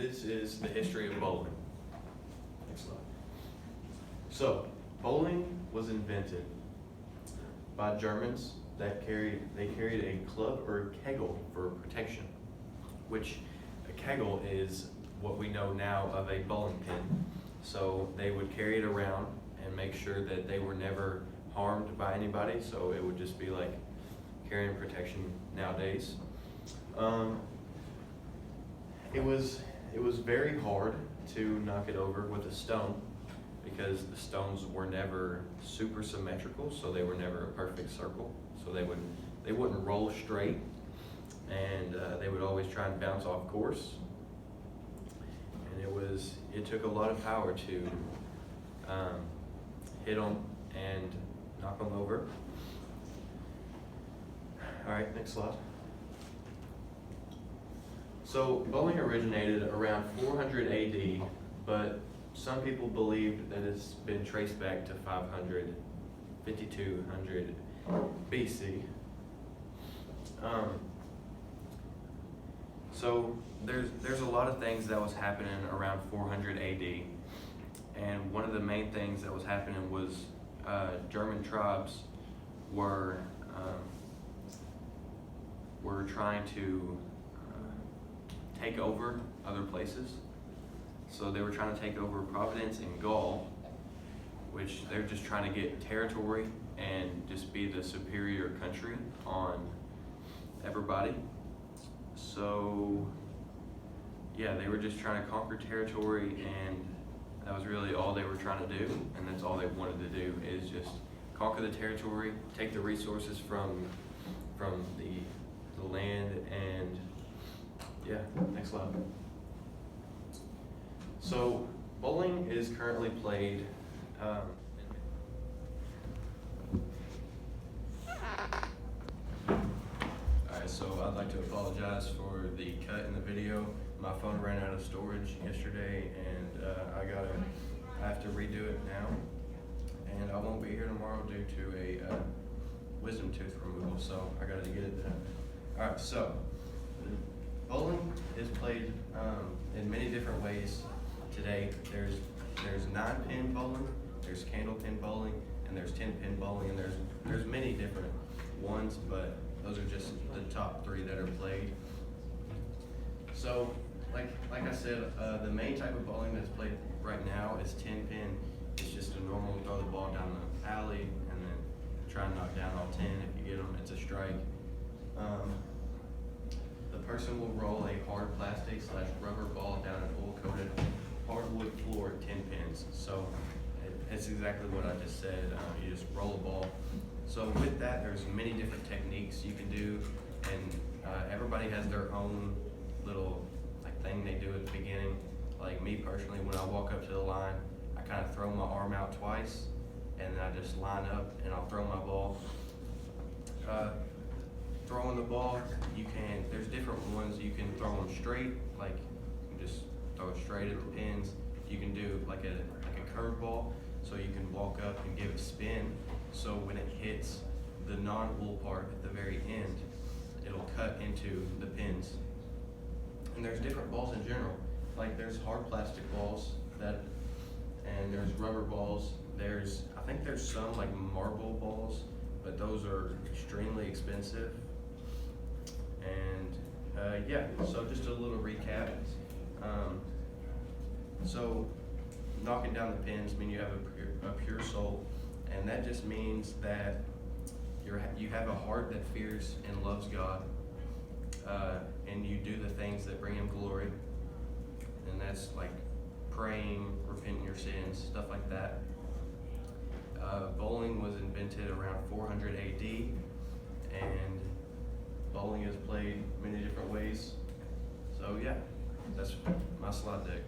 this is the history of bowling. Next slide. So, bowling was invented by Germans that carried a club or a kegel for protection, which a kegel is what we know now of a bowling pin. So they would carry it around and make sure that they were never harmed by anybody. So it would just be like carrying protection nowadays. It was very hard to knock it over with a stone because the stones were never super symmetrical, so they were never a perfect circle. So they wouldn't roll straight, and they would always try and bounce off course. And it took a lot of power to hit them and knock them over. All right, next slide. So bowling originated around 400 AD, but some people believe that it's been traced back to 500, 5200 BC. So there's a lot of things that was happening around 400 AD, and one of the main things that was happening was German tribes were trying to take over other places. So they were trying to take over Providence and Gaul, which they're just trying to get territory and just be the superior country on everybody. So yeah, they were just trying to conquer territory, and that was really all they were trying to do, and that's all they wanted to do, is just conquer the territory, take the resources from the land, and yeah, next slide. So bowling is currently played Alright, so I'd like to apologize for the cut in the video. My phone ran out of storage yesterday, and I have to redo it now, and I won't be here tomorrow due to a wisdom tooth removal, so I gotta get it done. Alright, so bowling is played in many different ways today. There's 9-pin bowling, there's candle pin bowling, and there's 10-pin bowling, and there's many different ones, but those are just the top 3 that are played. So, like I said, the main type of bowling that's played right now is 10-pin. It's just a normal throw the ball down the alley and then try and knock down all 10. If you get them, it's a strike. The person will roll a hard plastic / rubber ball down an oil-coated hardwood floor at 10 pins. So it's exactly what I just said. You just roll a ball. So with that, there's many different techniques you can do, and everybody has their own little thing they do at the beginning. Like me personally, when I walk up to the line, I kind of throw my arm out twice, and then I just line up and I'll throw my ball. Throwing the ball, there's different ones. You can throw them straight, like you just throw it straight at the pins. You can do like a curve ball, so you can walk up and give it a spin. So when it hits the non-wool part at the very end, it'll cut into the pins. And there's different balls in general. Like there's hard plastic balls and there's rubber balls. I think there's some like marble balls, but those are extremely expensive. And yeah, so just a little recap. So knocking down the pins mean you have a pure soul, and that just means that you have a heart that fears and loves God, and you do the things that bring Him glory, and that's like praying, repenting your sins, stuff like that. Bowling was invented around 400 AD, and bowling is played many different ways. So yeah, that's my slide deck.